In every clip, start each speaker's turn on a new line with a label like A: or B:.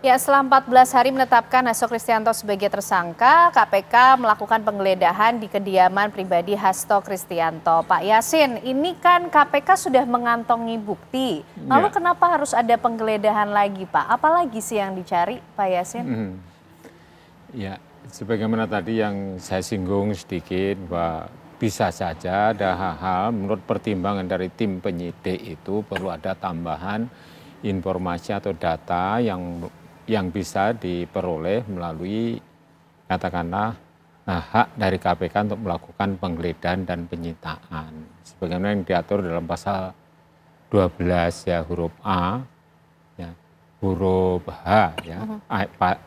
A: Ya, setelah 14 hari menetapkan Hasto Kristianto sebagai tersangka, KPK melakukan penggeledahan di kediaman pribadi Hasto Kristianto. Pak Yasin, ini kan KPK sudah mengantongi bukti. Lalu kenapa harus ada penggeledahan lagi, Pak? Apalagi sih yang dicari, Pak Yasin?
B: Ya, sebagaimana tadi yang saya singgung sedikit, bahwa bisa saja ada hal-hal menurut pertimbangan dari tim penyidik itu perlu ada tambahan informasi atau data yang bisa diperoleh melalui katakanlah hak dari KPK untuk melakukan penggeledahan dan penyitaan. Sebagaimana yang diatur dalam pasal 12 ya huruf A, ya, huruf H ya,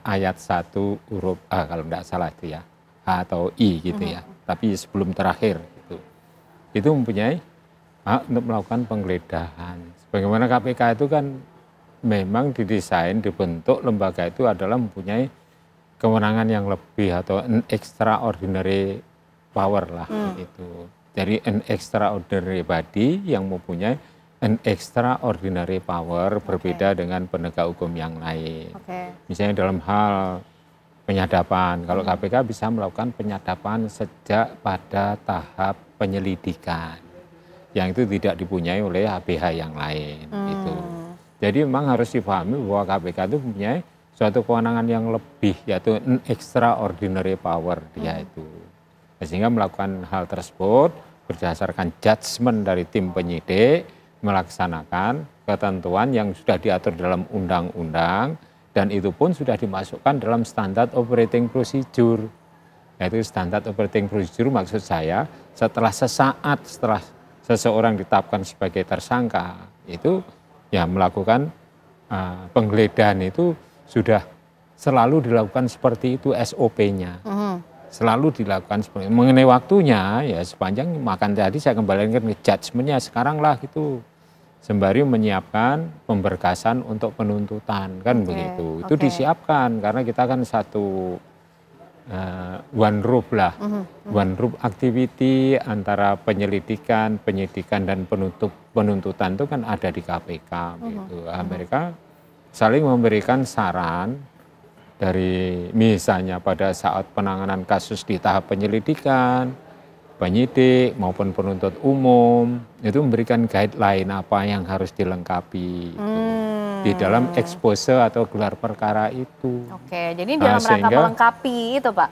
B: ayat 1 huruf A kalau tidak salah itu ya, H atau I gitu ya, tapi sebelum terakhir itu mempunyai hak untuk melakukan penggeledahan. Sebagaimana KPK itu kan memang didesain, dibentuk lembaga itu adalah mempunyai kewenangan yang lebih atau an extraordinary power lah gitu. Jadi an extraordinary body yang mempunyai an extraordinary power berbeda dengan penegak hukum yang lain. Misalnya dalam hal penyadapan, kalau KPK bisa melakukan penyadapan sejak pada tahap penyelidikan yang itu tidak dipunyai oleh HBH yang lain gitu. Jadi memang harus dipahami bahwa KPK itu mempunyai suatu kewenangan yang lebih, yaitu an extraordinary power dia itu. Sehingga melakukan hal tersebut berdasarkan judgement dari tim penyidik, melaksanakan ketentuan yang sudah diatur dalam undang-undang, dan itu pun sudah dimasukkan dalam standar operating procedure. Yaitu standar operating procedure maksud saya setelah seseorang ditetapkan sebagai tersangka, itu ya melakukan penggeledahan itu sudah selalu dilakukan seperti itu SOP-nya. Selalu dilakukan seperti itu. Mengenai waktunya ya sepanjang makan tadi saya kembalikan ke judgement-nya sekarang lah gitu. Sembari menyiapkan pemberkasan untuk penuntutan kan begitu. Itu disiapkan karena kita kan satu one roof lah, one roof activity antara penyelidikan, penyidikan dan penuntutan itu kan ada di KPK. Gitu. Mereka saling memberikan saran dari misalnya pada saat penanganan kasus di tahap penyelidikan, penyidik maupun penuntut umum itu memberikan guideline apa yang harus dilengkapi. Di dalam expose atau gelar perkara itu.
A: Oke, jadi dalam rangka melengkapi itu Pak?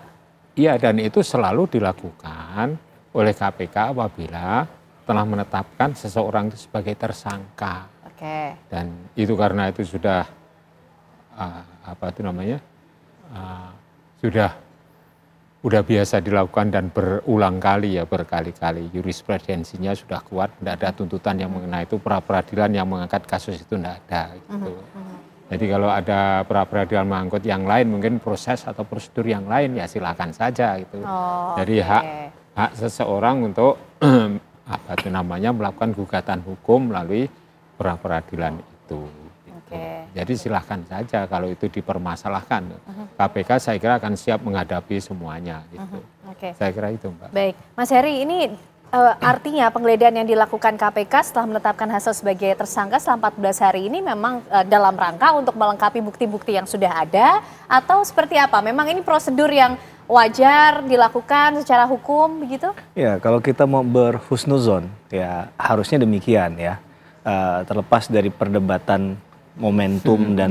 B: Iya, dan itu selalu dilakukan oleh KPK apabila telah menetapkan seseorang itu sebagai tersangka. Dan itu karena itu sudah sudah biasa dilakukan dan berulang kali ya, berkali-kali. Jurisprudensinya sudah kuat, tidak ada tuntutan yang mengenai itu, pra-peradilan yang mengangkat kasus itu tidak ada. Gitu. Jadi kalau ada pra-peradilan mengangkut yang lain, mungkin proses atau prosedur yang lain ya silakan saja. Gitu. Jadi hak seseorang untuk melakukan gugatan hukum melalui pra-peradilan itu. Jadi silahkan saja kalau itu dipermasalahkan. KPK saya kira akan siap menghadapi semuanya. Gitu. Saya kira itu Mbak.
A: Baik, Mas Heri, ini artinya penggeledahan yang dilakukan KPK setelah menetapkan Hasto sebagai tersangka selama 14 hari ini memang dalam rangka untuk melengkapi bukti-bukti yang sudah ada atau seperti apa? Memang ini prosedur yang wajar dilakukan secara hukum begitu?
C: Ya, kalau kita mau berhusnuzon ya harusnya demikian ya. Terlepas dari perdebatan momentum dan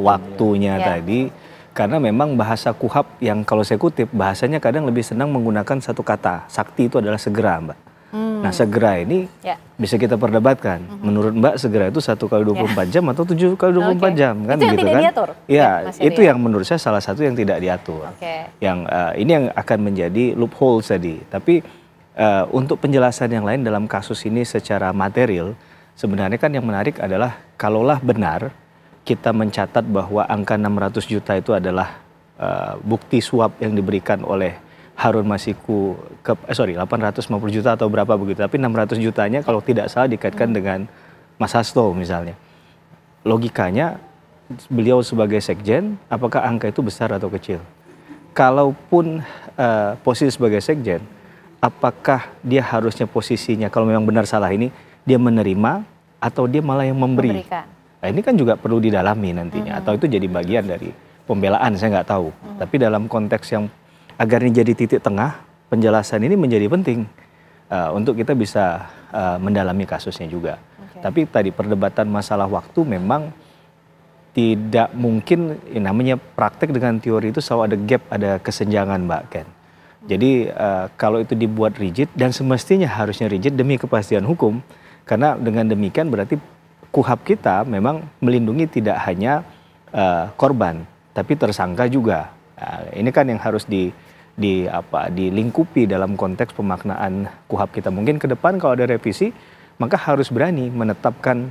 C: waktunya tadi, karena memang bahasa KUHAP yang kalau saya kutip bahasanya kadang lebih senang menggunakan satu kata, sakti itu adalah segera Mbak. Nah segera ini bisa kita perdebatkan, menurut Mbak segera itu 1 kali 24 jam atau 7 kali 24 jam kan
A: itu yang
C: gitu
A: tidak
C: kan?
A: Diatur?
C: Ya itu yang menurut saya salah satu yang tidak diatur. Yang ini yang akan menjadi loophole tadi, tapi untuk penjelasan yang lain dalam kasus ini secara material, sebenarnya kan yang menarik adalah kalaulah benar kita mencatat bahwa angka 600 juta itu adalah bukti suap yang diberikan oleh Harun Masiku ke 850 juta atau berapa begitu, tapi 600 jutanya kalau tidak salah dikaitkan dengan Mas Hasto misalnya. Logikanya beliau sebagai sekjen, apakah angka itu besar atau kecil? Kalaupun posisi sebagai sekjen, apakah dia harusnya posisinya kalau memang benar salah ini dia menerima atau dia malah yang memberi? Nah, ini kan juga perlu didalami nantinya, atau itu jadi bagian dari pembelaan, saya nggak tahu. Tapi dalam konteks yang agar ini jadi titik tengah, penjelasan ini menjadi penting untuk kita bisa mendalami kasusnya juga. Tapi tadi perdebatan masalah waktu memang tidak mungkin, namanya praktek dengan teori itu selalu ada gap, ada kesenjangan, Mbak Ken. Jadi kalau itu dibuat rigid, dan semestinya harusnya rigid demi kepastian hukum, karena dengan demikian berarti KUHP kita memang melindungi tidak hanya korban, tapi tersangka juga. Ini kan yang harus dilingkupi dalam konteks pemaknaan KUHP kita. Mungkin ke depan kalau ada revisi, maka harus berani menetapkan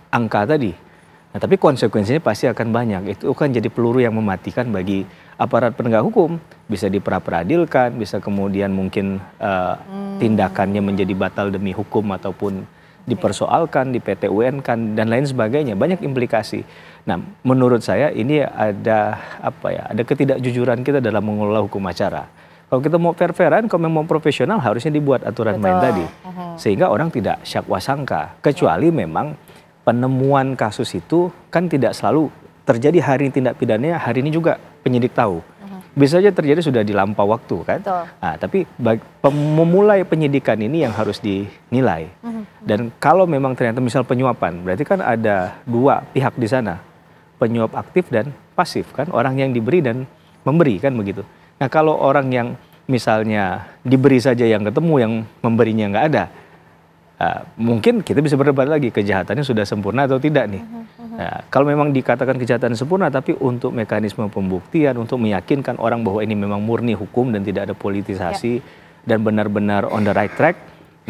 C: angka tadi. Nah, tapi konsekuensinya pasti akan banyak. Itu kan jadi peluru yang mematikan bagi aparat penegak hukum. Bisa diperadilan, bisa kemudian mungkin tindakannya menjadi batal demi hukum ataupun dipersoalkan, di PT UN kan, dan lain sebagainya. Banyak implikasi. Nah, menurut saya ini ada ada ketidakjujuran kita dalam mengelola hukum acara. Kalau kita mau fair-fairan, kalau memang profesional, harusnya dibuat aturan main tadi. Sehingga orang tidak syakwa sangka. Kecuali memang penemuan kasus itu kan tidak selalu terjadi hari ini tindak pidananya, hari ini juga penyidik tahu. Bisa saja terjadi sudah di lampau waktu kan. Nah, tapi memulai penyidikan ini yang harus dinilai. Dan kalau memang ternyata misal penyuapan, berarti kan ada dua pihak di sana. Penyuap aktif dan pasif kan. Orang yang diberi dan memberi kan begitu. Nah, kalau orang yang misalnya diberi saja yang ketemu, yang memberinya nggak ada, mungkin kita bisa berdebat lagi kejahatannya sudah sempurna atau tidak nih. Nah, kalau memang dikatakan kejahatan sempurna, tapi untuk mekanisme pembuktian, untuk meyakinkan orang bahwa ini memang murni hukum dan tidak ada politisasi dan benar-benar on the right track,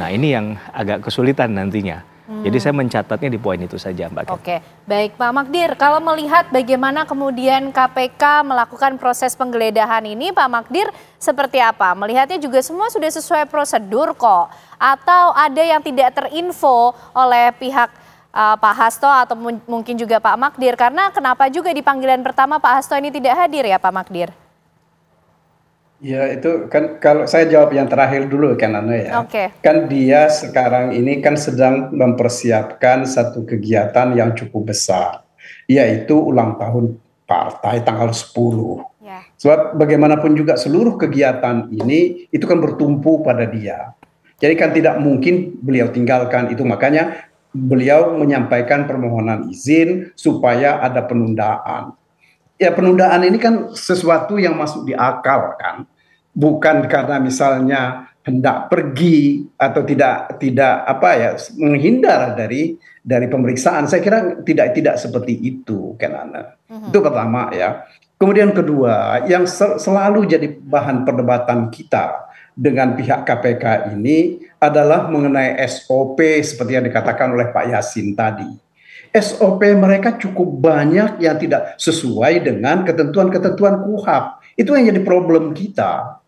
C: nah ini yang agak kesulitan nantinya. Jadi saya mencatatnya di poin itu saja, Mbak Ken.
A: Oke, baik Pak Magdir, kalau melihat bagaimana kemudian KPK melakukan proses penggeledahan ini, Pak Magdir seperti apa? Melihatnya juga semua sudah sesuai prosedur kok? Atau ada yang tidak terinfo oleh pihak Pak Hasto atau mungkin juga Pak Magdir? Karena kenapa juga di panggilan pertama Pak Hasto ini tidak hadir ya Pak Magdir?
D: Ya itu kan kalau saya jawab yang terakhir dulu kan Ana ya. Kan dia sekarang ini kan sedang mempersiapkan satu kegiatan yang cukup besar, yaitu ulang tahun partai tanggal 10. Sebab bagaimanapun juga seluruh kegiatan ini itu kan bertumpu pada dia. Jadi kan tidak mungkin beliau tinggalkan itu, makanya beliau menyampaikan permohonan izin supaya ada penundaan. Ya penundaan ini kan sesuatu yang masuk di akal kan, bukan karena misalnya hendak pergi atau tidak menghindar dari pemeriksaan. Saya kira tidak seperti itu kan Ana. Itu pertama ya. Kemudian kedua, yang selalu jadi bahan perdebatan kita dengan pihak KPK ini adalah mengenai SOP seperti yang dikatakan oleh Pak Yasin tadi. SOP mereka cukup banyak yang tidak sesuai dengan ketentuan-ketentuan KUHP. Itu yang jadi problem kita.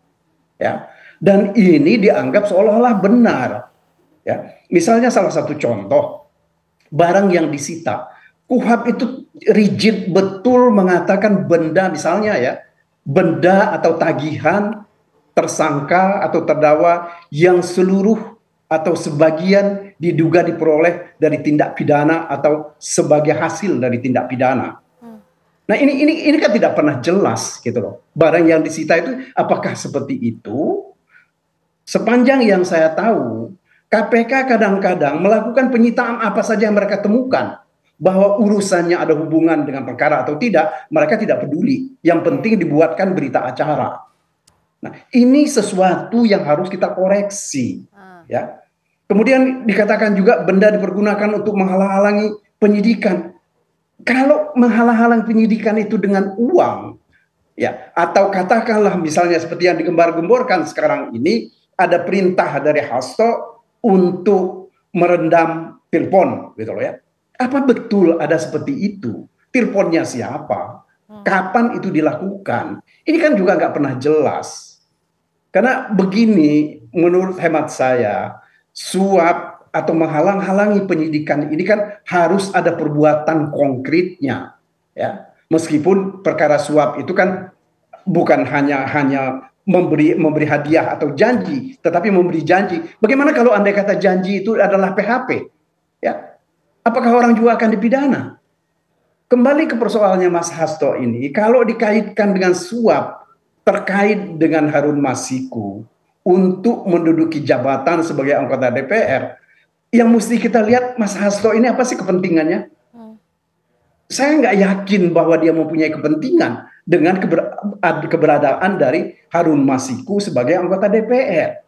D: Ya. Dan ini dianggap seolah-olah benar. Ya. Misalnya salah satu contoh, barang yang disita. KUHP itu rigid betul mengatakan benda, misalnya ya, benda atau tagihan tersangka atau terdakwa yang seluruh atau sebagian diduga diperoleh dari tindak pidana atau sebagai hasil dari tindak pidana. Nah ini kan tidak pernah jelas gitu loh. Barang yang disita itu apakah seperti itu? Sepanjang yang saya tahu, KPK kadang-kadang melakukan penyitaan apa saja yang mereka temukan. Bahwa urusannya ada hubungan dengan perkara atau tidak, mereka tidak peduli. Yang penting dibuatkan berita acara. Nah ini sesuatu yang harus kita koreksi. Ya. Kemudian dikatakan juga benda dipergunakan untuk menghalang-halangi penyidikan. Kalau menghalang-halangi penyidikan itu dengan uang, ya, atau katakanlah misalnya seperti yang digembar-gemborkan sekarang ini, ada perintah dari Hasto untuk merendam telepon, gitu loh ya. Apa betul ada seperti itu? Teleponnya siapa? Kapan itu dilakukan? Ini kan juga nggak pernah jelas. Karena begini, menurut hemat saya, suap atau menghalang-halangi penyidikan ini kan harus ada perbuatan konkretnya, ya. Meskipun perkara suap itu kan bukan hanya memberi hadiah atau janji, tetapi memberi janji. Bagaimana kalau andai kata janji itu adalah PHP, ya? apakah orang juga akan dipidana? Kembali ke persoalannya Mas Hasto ini, kalau dikaitkan dengan suap terkait dengan Harun Masiku untuk menduduki jabatan sebagai anggota DPR, yang mesti kita lihat Mas Hasto ini apa sih kepentingannya? Saya nggak yakin bahwa dia mempunyai kepentingan dengan keberadaan dari Harun Masiku sebagai anggota DPR.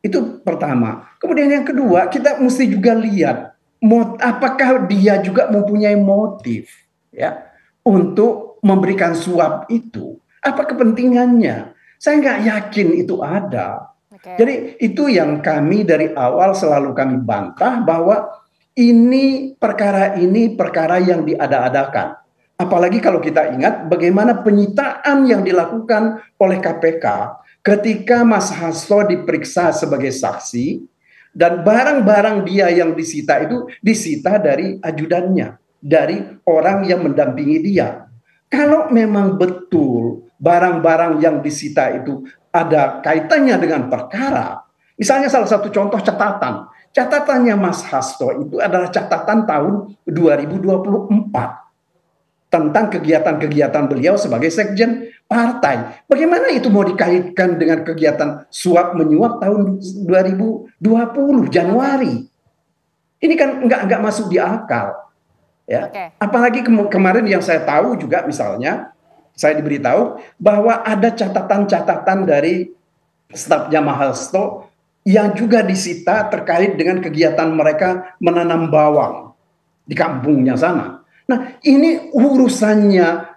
D: Itu pertama. Kemudian yang kedua, kita mesti juga lihat apakah dia juga mempunyai motif ya untuk memberikan suap itu. Apa kepentingannya? Saya nggak yakin itu ada. Jadi itu yang kami dari awal selalu kami bantah bahwa ini perkara yang diada-adakan. Apalagi kalau kita ingat bagaimana penyitaan yang dilakukan oleh KPK ketika Mas Hasto diperiksa sebagai saksi dan barang-barang dia yang disita itu disita dari ajudannya, dari orang yang mendampingi dia. Kalau memang betul barang-barang yang disita itu ada kaitannya dengan perkara, misalnya salah satu contoh catatannya Mas Hasto itu adalah catatan tahun 2024 tentang kegiatan-kegiatan beliau sebagai sekjen partai. Bagaimana itu mau dikaitkan dengan kegiatan suap menyuap tahun 2020 Januari? Ini kan nggak masuk di akal. Ya. Apalagi kemarin yang saya tahu juga misalnya, saya diberitahu bahwa ada catatan-catatan dari stafnya Mas Hasto yang juga disita terkait dengan kegiatan mereka menanam bawang di kampungnya sana. Nah, ini urusannya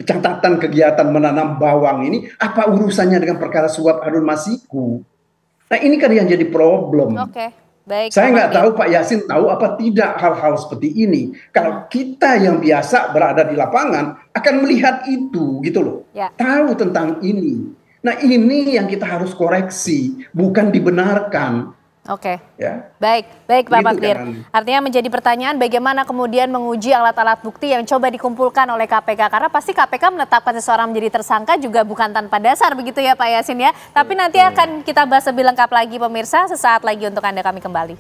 D: catatan kegiatan menanam bawang ini, apa urusannya dengan perkara suap Harun Masiku? Nah, ini kan yang jadi problem.
A: Baik.
D: Saya nggak tahu Pak Yasin tahu apa tidak hal-hal seperti ini. Kalau kita yang biasa berada di lapangan akan melihat itu, gitu loh. Tahu tentang ini. Nah, ini yang kita harus koreksi, bukan dibenarkan.
A: Ya. Baik Pak Magdir. Artinya menjadi pertanyaan bagaimana kemudian menguji alat-alat bukti yang coba dikumpulkan oleh KPK. Karena pasti KPK menetapkan seseorang menjadi tersangka juga bukan tanpa dasar begitu ya Pak Yasin ya. Tapi nanti akan kita bahas lebih lengkap lagi pemirsa sesaat lagi untuk Anda kami kembali.